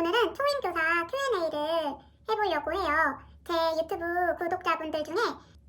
오늘은 초임교사 Q&A를 해보려고 해요. 제 유튜브 구독자분들 중에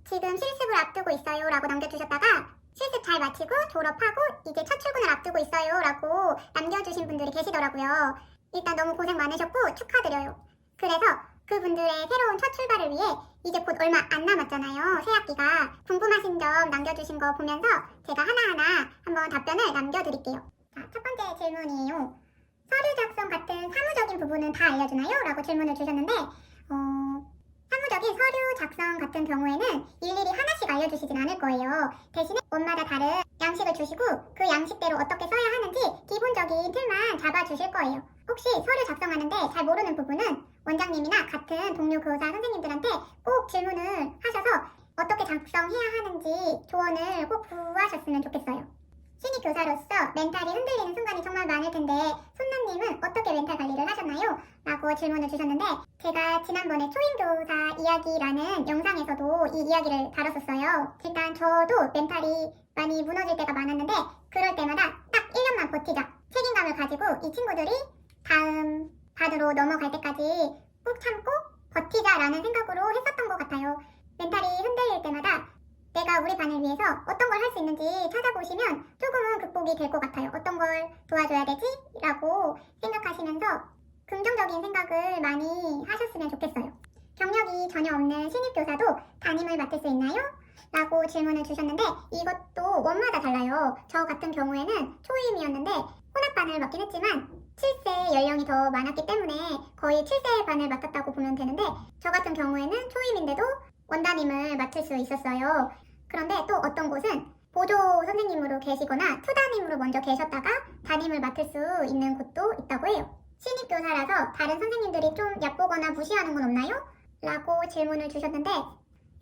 지금 실습을 앞두고 있어요 라고 남겨주셨다가 실습 잘 마치고 졸업하고 이제 첫 출근을 앞두고 있어요 라고 남겨주신 분들이 계시더라고요. 일단 너무 고생 많으셨고 축하드려요. 그래서 그분들의 새로운 첫 출발을 위해 이제 곧 얼마 안 남았잖아요. 새 학기가. 궁금하신 점 남겨주신 거 보면서 제가 하나하나 한번 답변을 남겨드릴게요. 자, 첫 번째 질문이에요. 서류 작성 같은 사무적인 부분은 다 알려주나요? 라고 질문을 주셨는데 사무적인 서류 작성 같은 경우에는 일일이 하나씩 알려주시진 않을 거예요. 대신에 원마다 다른 양식을 주시고 그 양식대로 어떻게 써야 하는지 기본적인 틀만 잡아주실 거예요. 혹시 서류 작성하는데 잘 모르는 부분은 원장님이나 같은 동료 교사 선생님들한테 꼭 질문을 하셔서 어떻게 작성해야 하는지 조언을 꼭 구하셨으면 좋겠어요. 신입 교사로서 멘탈이 흔들리는 순간이 정말 많을 텐데 손나님은 어떻게 멘탈 관리를 하셨나요? 라고 질문을 주셨는데 제가 지난번에 초임교사 이야기라는 영상에서도 이 이야기를 다뤘었어요. 일단 저도 멘탈이 많이 무너질 때가 많았는데 그럴 때마다 딱 1년만 버티자. 책임감을 가지고 이 친구들이 다음 반으로 넘어갈 때까지 꾹 참고 버티자라는 생각으로 했었던 것 같아요. 멘탈이 흔들릴 때마다 내가 우리 반을 위해서 어떤 걸 할 수 있는지 찾아보시면 조금은 극복이 될 것 같아요. 어떤 걸 도와줘야 되지? 라고 생각하시면서 긍정적인 생각을 많이 하셨으면 좋겠어요. 경력이 전혀 없는 신입교사도 담임을 맡을 수 있나요? 라고 질문을 주셨는데 이것도 원마다 달라요. 저 같은 경우에는 초임이었는데 혼합반을 맡긴 했지만 7세 연령이 더 많았기 때문에 거의 7세 반을 맡았다고 보면 되는데 저 같은 경우에는 초임인데도 원담임을 맡을 수 있었어요. 그런데 또 어떤 곳은 보조 선생님으로 계시거나 투담임으로 먼저 계셨다가 담임을 맡을 수 있는 곳도 있다고 해요. 신입교사라서 다른 선생님들이 좀 얕보거나 무시하는 건 없나요? 라고 질문을 주셨는데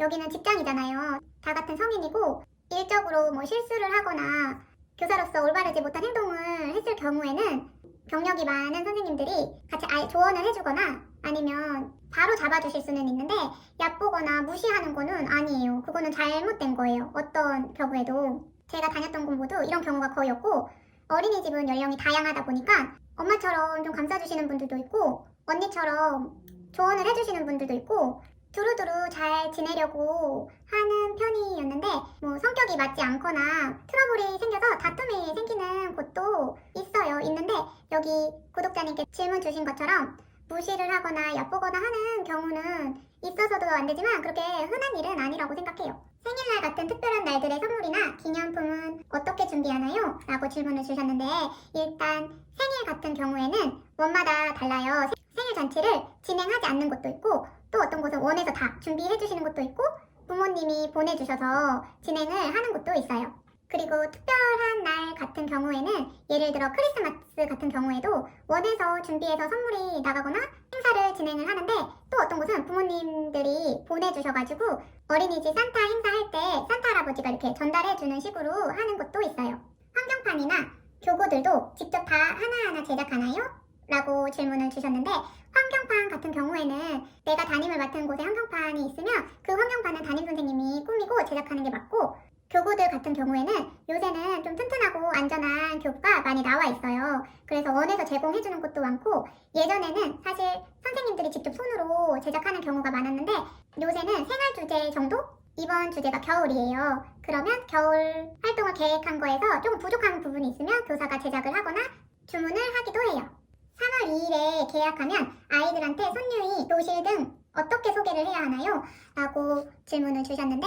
여기는 직장이잖아요. 다 같은 성인이고 일적으로 뭐 실수를 하거나 교사로서 올바르지 못한 행동을 했을 경우에는 경력이 많은 선생님들이 같이 조언을 해주거나 아니면 바로 잡아주실 수는 있는데 얕보거나 무시하는 거는 아니에요. 그거는 잘못된 거예요. 어떤 경우에도. 제가 다녔던 곳 모두 이런 경우가 거의 없고 어린이집은 연령이 다양하다 보니까 엄마처럼 좀 감싸주시는 분들도 있고 언니처럼 조언을 해주시는 분들도 있고 두루두루 잘 지내려고 하는 편이었는데 뭐 성격이 맞지 않거나 트러블이 생겨서 다툼이 생기는 곳도 있어요. 있는데 여기 구독자님께 질문 주신 것처럼 무시를 하거나 얕보거나 하는 경우는 있어서도 안 되지만 그렇게 흔한 일은 아니라고 생각해요. 생일날 같은 특별한 날들의 선물이나 기념품은 어떻게 준비하나요? 라고 질문을 주셨는데 일단 생일 같은 경우에는 원마다 달라요. 생일 잔치를 진행하지 않는 곳도 있고 또 어떤 곳은 원에서 다 준비해 주시는 곳도 있고 부모님이 보내주셔서 진행을 하는 곳도 있어요. 그리고 특별한 날 같은 경우에는 예를 들어 크리스마스 같은 경우에도 원에서 준비해서 선물이 나가거나 행사를 진행을 하는데 또 어떤 곳은 부모님들이 보내주셔가지고 어린이집 산타 행사할 때 산타 할아버지가 이렇게 전달해주는 식으로 하는 곳도 있어요. 환경판이나 교구들도 직접 다 하나하나 제작하나요? 라고 질문을 주셨는데 환경판 같은 경우에는 내가 담임을 맡은 곳에 환경판이 있으면 그 환경판은 담임 선생님이 꾸미고 제작하는 게 맞고 교구들 같은 경우에는 요새는 좀 튼튼하고 안전한 교구가 많이 나와 있어요. 그래서 원에서 제공해주는 곳도 많고 예전에는 사실 선생님들이 직접 손으로 제작하는 경우가 많았는데 요새는 생활 주제 정도? 이번 주제가 겨울이에요. 그러면 겨울 활동을 계획한 거에서 조금 부족한 부분이 있으면 교사가 제작을 하거나 주문을 하기도 해요. 3월 2일에 계약하면 아이들한테 손유이, 교실 등 어떻게 소개를 해야 하나요? 라고 질문을 주셨는데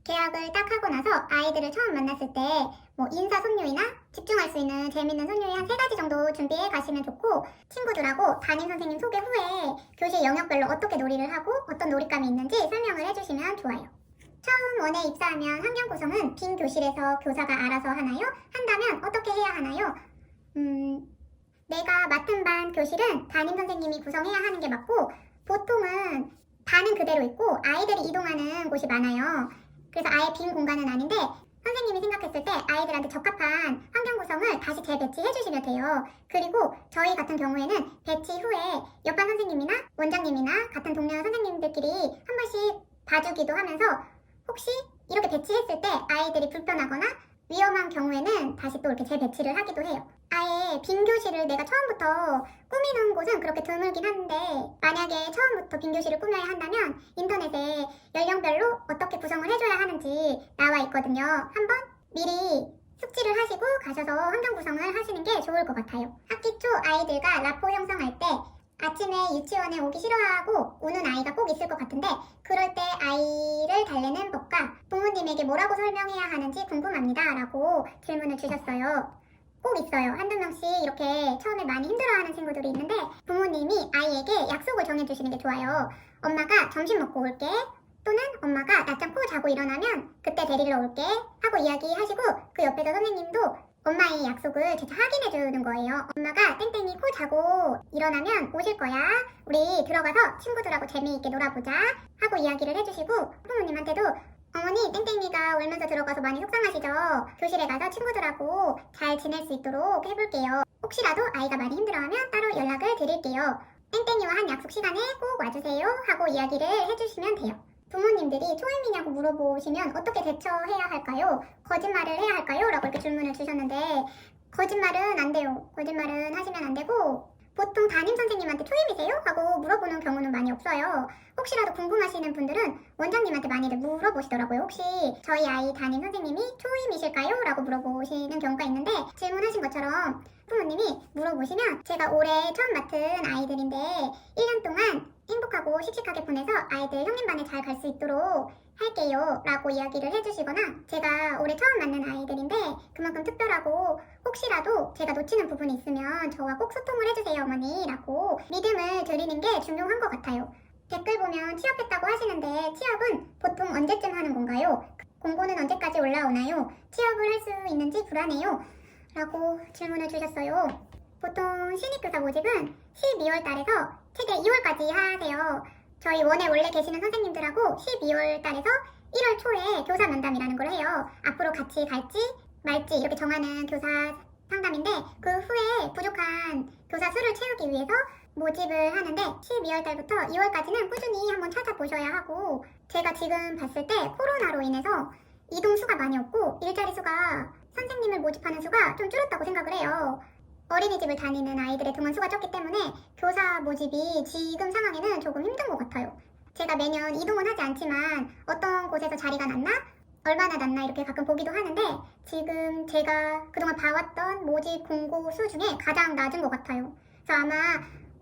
계약을 딱 하고 나서 아이들을 처음 만났을 때 뭐 인사 손유이나 집중할 수 있는 재밌는 손유이 한 3가지 정도 준비해 가시면 좋고 친구들하고 담임 선생님 소개 후에 교실 영역별로 어떻게 놀이를 하고 어떤 놀잇감이 있는지 설명을 해주시면 좋아요. 처음 원에 입사하면 환경 구성은 빈 교실에서 교사가 알아서 하나요? 한다면 어떻게 해야 하나요? 내가 맡은 반 교실은 담임 선생님이 구성해야 하는 게 맞고 보통은 반은 그대로 있고 아이들이 이동하는 곳이 많아요. 그래서 아예 빈 공간은 아닌데 선생님이 생각했을 때 아이들한테 적합한 환경 구성을 다시 재배치해 주시면 돼요. 그리고 저희 같은 경우에는 배치 후에 옆반 선생님이나 원장님이나 같은 동료 선생님들끼리 한 번씩 봐주기도 하면서 혹시 이렇게 배치했을 때 아이들이 불편하거나 위험한 경우에는 다시 또 이렇게 재배치를 하기도 해요. 아예 빈 교실을 내가 처음부터 꾸미는 곳은 그렇게 드물긴 한데 만약에 처음부터 빈 교실을 꾸며야 한다면 인터넷에 연령별로 어떻게 구성을 해줘야 하는지 나와 있거든요. 한번 미리 숙지를 하시고 가셔서 환경 구성을 하시는 게 좋을 것 같아요. 학기 초 아이들과 라포 형성할 때 아침에 유치원에 오기 싫어하고 우는 아이가 꼭 있을 것 같은데 그럴 때 아이를 달래는 법과 부모님에게 뭐라고 설명해야 하는지 궁금합니다 라고 질문을 주셨어요. 꼭 있어요. 한두 명씩 이렇게 처음에 많이 힘들어하는 친구들이 있는데 부모님이 아이에게 약속을 정해주시는 게 좋아요. 엄마가 점심 먹고 올게, 또는 엄마가 낮잠 코 자고 일어나면 그때 데리러 올게 하고 이야기하시고 그 옆에서 선생님도 엄마의 약속을 재차 확인해주는 거예요. 엄마가 땡땡이 코 자고 일어나면 오실 거야. 우리 들어가서 친구들하고 재미있게 놀아보자 하고 이야기를 해주시고 부모님한테도 어머니 땡땡이가 울면서 들어가서 많이 속상하시죠? 교실에 가서 친구들하고 잘 지낼 수 있도록 해볼게요. 혹시라도 아이가 많이 힘들어하면 따로 연락을 드릴게요. 땡땡이와 한 약속 시간에 꼭 와주세요 하고 이야기를 해주시면 돼요. 부모님들이 초임이냐고 물어보시면 어떻게 대처해야 할까요? 거짓말을 해야 할까요? 라고 이렇게 질문을 주셨는데 거짓말은 안 돼요. 거짓말은 하시면 안 되고 보통 담임 선생님한테 초임이세요? 하고 물어보는 경우는 많이 없어요. 혹시라도 궁금하시는 분들은 원장님한테 많이들 물어보시더라고요. 혹시 저희 아이 담임 선생님이 초임이실까요? 라고 물어보시는 경우가 있는데 질문하신 것처럼 부모님이 물어보시면 제가 올해 처음 맡은 아이들인데 1년 동안 행복하고 씩씩하게 보내서 아이들 형님반에 잘 갈 수 있도록 할게요 라고 이야기를 해주시거나 제가 올해 처음 만난 아이들인데 그만큼 특별하고 혹시라도 제가 놓치는 부분이 있으면 저와 꼭 소통을 해주세요 어머니 라고 믿음을 드리는 게 중요한 것 같아요. 댓글 보면 취업했다고 하시는데 취업은 보통 언제쯤 하는 건가요? 공고는 언제까지 올라오나요? 취업을 할 수 있는지 불안해요 라고 질문을 주셨어요. 보통 신입교사 모집은 12월 달에서 최대 2월까지 하세요. 저희 원에 원래 계시는 선생님들하고 12월 달에서 1월 초에 교사 면담이라는 걸 해요. 앞으로 같이 갈지 말지 이렇게 정하는 교사 상담인데 그 후에 부족한 교사 수를 채우기 위해서 모집을 하는데 12월 달부터 2월까지는 꾸준히 한번 찾아보셔야 하고 제가 지금 봤을 때 코로나로 인해서 이동 수가 많이 없고 일자리 수가 선생님을 모집하는 수가 좀 줄었다고 생각을 해요. 어린이집을 다니는 아이들의 등원 수가 적기 때문에 교사 모집이 지금 상황에는 조금 힘든 것 같아요. 제가 매년 이동은 하지 않지만 어떤 곳에서 자리가 났나? 얼마나 났나 이렇게 가끔 보기도 하는데 지금 제가 그동안 봐왔던 모집 공고 수 중에 가장 낮은 것 같아요. 그래서 아마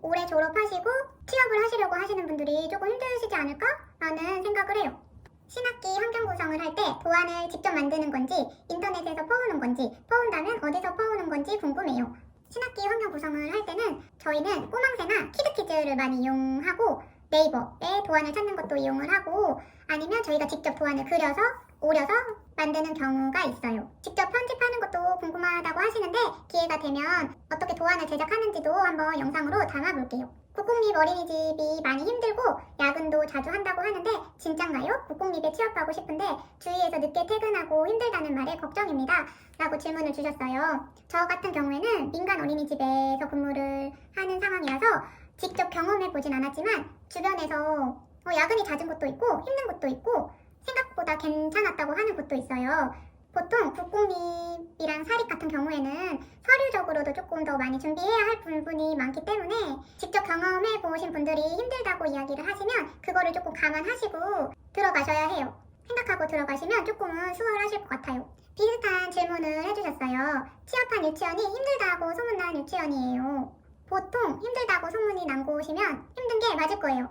올해 졸업하시고 취업을 하시려고 하시는 분들이 조금 힘드시지 않을까? 라는 생각을 해요. 신학기 환경 구성을 할 때 도안을 직접 만드는 건지 인터넷에서 퍼오는 건지 퍼온다면 어디서 퍼오는 건지 궁금해요. 신학기 환경 구성을 할 때는 저희는 꼬망새나 키드키즈를 많이 이용하고 네이버에 도안을 찾는 것도 이용을 하고 아니면 저희가 직접 도안을 그려서 오려서 만드는 경우가 있어요. 직접 편집하는 것도 궁금하다고 하시는데 기회가 되면 어떻게 도안을 제작하는지도 한번 영상으로 담아볼게요. 국공립 어린이집이 많이 힘들고 야근도 자주 한다고 하는데 진짠가요? 국공립에 취업하고 싶은데 주위에서 늦게 퇴근하고 힘들다는 말에 걱정입니다. 라고 질문을 주셨어요. 저 같은 경우에는 민간 어린이집에서 근무를 하는 상황이라서 직접 경험해보진 않았지만 주변에서 야근이 잦은 곳도 있고 힘든 곳도 있고 생각보다 괜찮았다고 하는 곳도 있어요. 보통 국공립이랑 사립 같은 경우에는 서류적으로도 조금 더 많이 준비해야 할 부분이 많기 때문에 직접 경험해 보신 분들이 힘들다고 이야기를 하시면 그거를 조금 감안하시고 들어가셔야 해요. 생각하고 들어가시면 조금은 수월하실 것 같아요. 비슷한 질문을 해주셨어요. 취업한 유치원이 힘들다고 소문난 유치원이에요. 보통 힘들다고 소문이 난 곳이면 힘든 게 맞을 거예요.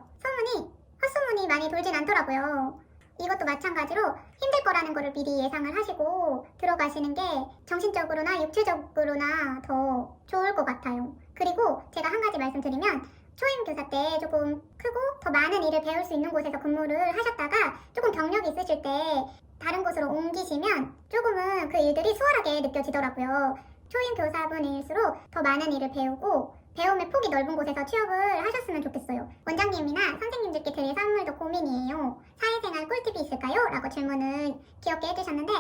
헛소문이 많이 돌진 않더라고요. 이것도 마찬가지로 힘들 거라는 거를 미리 예상을 하시고 들어가시는 게 정신적으로나 육체적으로나 더 좋을 것 같아요. 그리고 제가 한 가지 말씀드리면 초임 교사 때 조금 크고 더 많은 일을 배울 수 있는 곳에서 근무를 하셨다가 조금 경력이 있으실 때 다른 곳으로 옮기시면 조금은 그 일들이 수월하게 느껴지더라고요. 초임 교사분일수록 더 많은 일을 배우고 배움의 폭이 넓은 곳에서 취업을 하셨으면 좋겠어요. 원장님이나 선생님들께 드릴 선물도 고민이에요. 사회생활 꿀팁이 있을까요? 라고 질문을 귀엽게 해주셨는데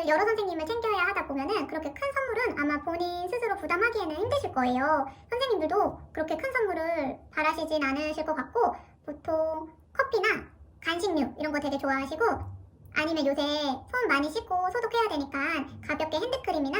여러 선생님을 챙겨야 하다 보면은 그렇게 큰 선물은 아마 본인 스스로 부담하기에는 힘드실 거예요. 선생님들도 그렇게 큰 선물을 바라시진 않으실 것 같고 보통 커피나 간식류 이런 거 되게 좋아하시고 아니면 요새 손 많이 씻고 소독해야 되니까 가볍게 핸드크림이나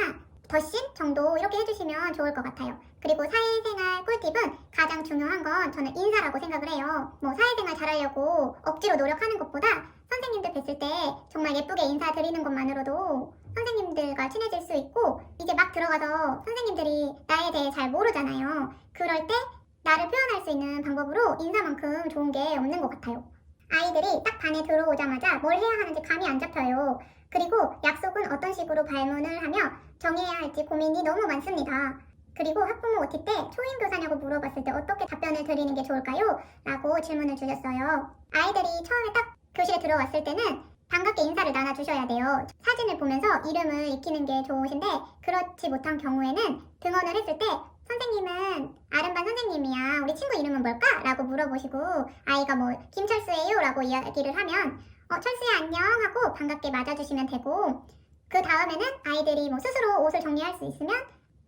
더신 정도 이렇게 해주시면 좋을 것 같아요. 그리고 사회생활 꿀팁은 가장 중요한 건 저는 인사라고 생각을 해요. 뭐 사회생활 잘하려고 억지로 노력하는 것보다 선생님들 뵀을 때 정말 예쁘게 인사드리는 것만으로도 선생님들과 친해질 수 있고, 이제 막 들어가서 선생님들이 나에 대해 잘 모르잖아요. 그럴 때 나를 표현할 수 있는 방법으로 인사만큼 좋은 게 없는 것 같아요. 아이들이 딱 반에 들어오자마자 뭘 해야 하는지 감이 안 잡혀요. 그리고 약속은 어떤 식으로 발문을 하며 정해야 할지 고민이 너무 많습니다. 그리고 학부모 OT 때 초임교사냐고 물어봤을 때 어떻게 답변을 드리는 게 좋을까요? 라고 질문을 주셨어요. 아이들이 처음에 딱 교실에 들어왔을 때는 반갑게 인사를 나눠주셔야 돼요. 사진을 보면서 이름을 익히는 게 좋으신데, 그렇지 못한 경우에는 등원을 했을 때 선생님은 아름반 선생님이야, 우리 친구 이름은 뭘까? 라고 물어보시고, 아이가 뭐 김철수예요 라고 이야기를 하면 철수야 안녕 하고 반갑게 맞아주시면 되고, 그 다음에는 아이들이 뭐 스스로 옷을 정리할 수 있으면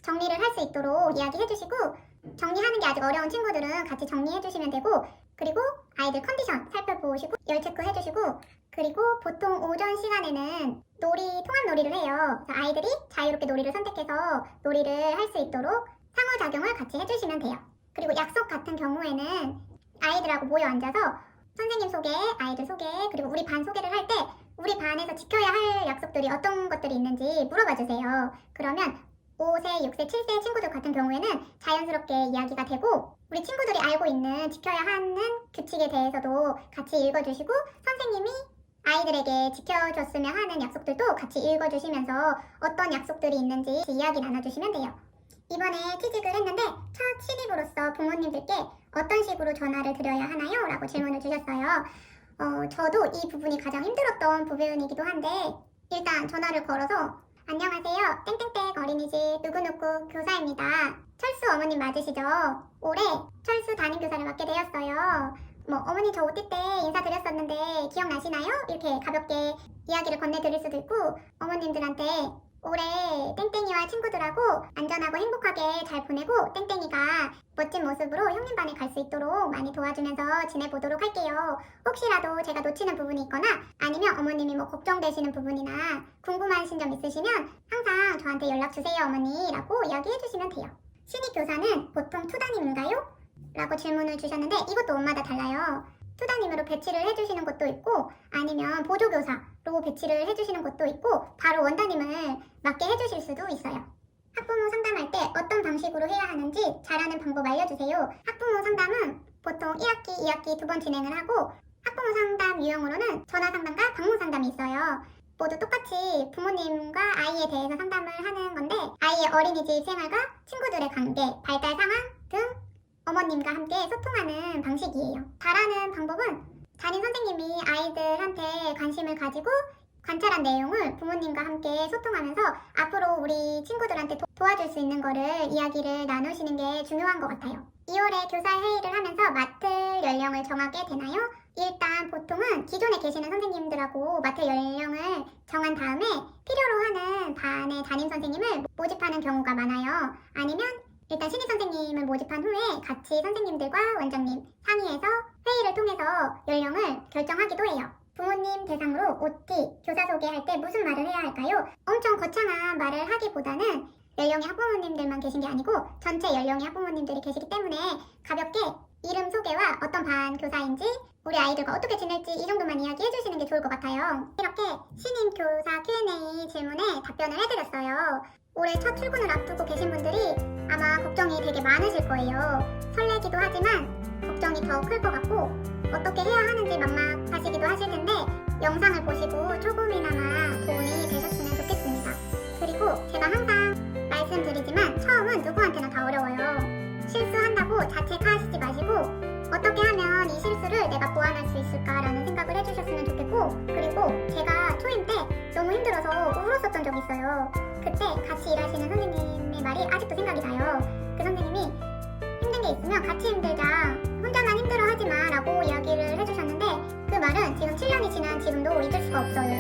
정리를 할 수 있도록 이야기해주시고, 정리하는 게 아직 어려운 친구들은 같이 정리해주시면 되고, 그리고 아이들 컨디션 살펴보시고 열 체크해주시고, 그리고 보통 오전 시간에는 통합놀이를 해요. 그래서 아이들이 자유롭게 놀이를 선택해서 놀이를 할 수 있도록 상호작용을 같이 해주시면 돼요. 그리고 약속 같은 경우에는 아이들하고 모여 앉아서 선생님 소개, 아이들 소개, 그리고 우리 반 소개를 할 때 우리 반에서 지켜야 할 약속들이 어떤 것들이 있는지 물어봐 주세요. 그러면 5세, 6세, 7세 친구들 같은 경우에는 자연스럽게 이야기가 되고, 우리 친구들이 알고 있는 지켜야 하는 규칙에 대해서도 같이 읽어주시고, 선생님이 아이들에게 지켜줬으면 하는 약속들도 같이 읽어주시면서 어떤 약속들이 있는지 이야기 나눠주시면 돼요. 이번에 취직을 했는데 첫 신입으로서 부모님들께 어떤 식으로 전화를 드려야 하나요? 라고 질문을 주셨어요. 저도 이 부분이 가장 힘들었던 부분이기도 한데, 일단 전화를 걸어서 안녕하세요, 땡땡땡 어린이집 누구누구 교사입니다. 철수 어머님 맞으시죠? 올해 철수 담임교사를 맡게 되었어요. 어머니 저 OT 때 인사드렸었는데 기억나시나요? 이렇게 가볍게 이야기를 건네드릴 수도 있고, 어머님들한테 올해 땡땡이와 친구들하고 안전하고 행복하게 잘 보내고 땡땡이가 멋진 모습으로 형님 반에 갈 수 있도록 많이 도와주면서 지내보도록 할게요. 혹시라도 제가 놓치는 부분이 있거나 아니면 어머님이 걱정되시는 부분이나 궁금하신 점 있으시면 항상 저한테 연락주세요 어머니 라고 이야기해주시면 돼요. 신입 교사는 보통 투담임인가요? 라고 질문을 주셨는데, 이것도 엄마다 달라요. 투담임으로 배치를 해주시는 곳도 있고, 아니면 보조교사로 배치를 해주시는 곳도 있고, 바로 원담임을 맡게 해주실 수도 있어요. 학부모 상담할 때 어떤 방식으로 해야 하는지 잘하는 방법 알려주세요. 학부모 상담은 보통 1학기, 2학기 2번 진행을 하고, 학부모 상담 유형으로는 전화 상담과 방문 상담이 있어요. 모두 똑같이 부모님과 아이에 대해서 상담을 하는 건데, 아이의 어린이집 생활과 친구들의 관계, 발달 상황 등 어머님과 함께 소통하는 방식이에요. 잘하는 방법은 담임 선생님이 아이들한테 관심을 가지고 관찰한 내용을 부모님과 함께 소통하면서 앞으로 우리 친구들한테 도와줄 수 있는 거를 이야기를 나누시는 게 중요한 것 같아요. 2월에 교사 회의를 하면서 맡을 연령을 정하게 되나요? 일단 보통은 기존에 계시는 선생님들하고 맡을 연령을 정한 다음에 필요로 하는 반의 담임 선생님을 모집하는 경우가 많아요. 아니면 일단 신입 선생님을 모집한 후에 같이 선생님들과 원장님 상의해서 회의를 통해서 연령을 결정하기도 해요. 부모님 대상으로 OT, 교사 소개할 때 무슨 말을 해야 할까요? 엄청 거창한 말을 하기보다는 연령의 학부모님들만 계신 게 아니고 전체 연령의 학부모님들이 계시기 때문에 가볍게 이름 소개와 어떤 반 교사인지, 우리 아이들과 어떻게 지낼지 이 정도만 이야기해 주시는 게 좋을 것 같아요. 이렇게 신임 교사 Q&A 질문에 답변을 해드렸어요. 올해 첫 출근을 앞두고 계신 분들이 아마 걱정이 되게 많으실 거예요. 설레기도 하지만 걱정이 더 클 것 같고, 어떻게 해야 하는지 막막하시기도 하실 텐데 영상을 보시고 조금이나마 도움이 되셨으면 좋겠습니다. 그리고 제가 항상 말씀드리지만 처음은 누구한테나 다 어려워요. 실수한다고 자책하시지 마시고 어떻게 하면 이 실수를 내가 보완할 수 있을까라는 생각을 해주셨으면 좋겠고, 그리고 제가 초임 때 너무 힘들어서 울었었던 적이 있어요. 그때 같이 일하시는 선생님의 말이 아직도 생각이 나요. 그 선생님이 힘든 게 있으면 같이 힘들자, 혼자만 힘들어하지 마 라고 이야기를 해주셨는데, 그 말은 지금 7년이 지난 지금도 잊을 수가 없어요.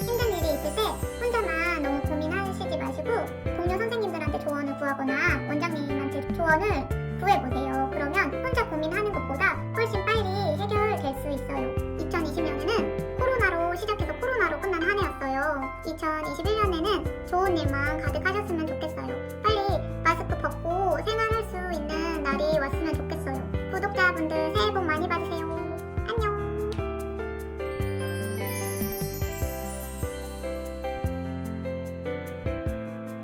힘든 일이 있을 때 혼자만 너무 고민하시지 마시고 동료 선생님들한테 조언을 구하거나 원장님한테 조언을 구해보세요. 그러면 혼자 고민하는 것보다 훨씬 빨리 해결될 수 있어요. 2020년에는 코로나로 시작해서 코로나로 코로나로 끝난 한 해였어요. 2021년에는 좋은 일만 가득하셨으면 좋겠어요. 빨리 마스크 벗고 생활할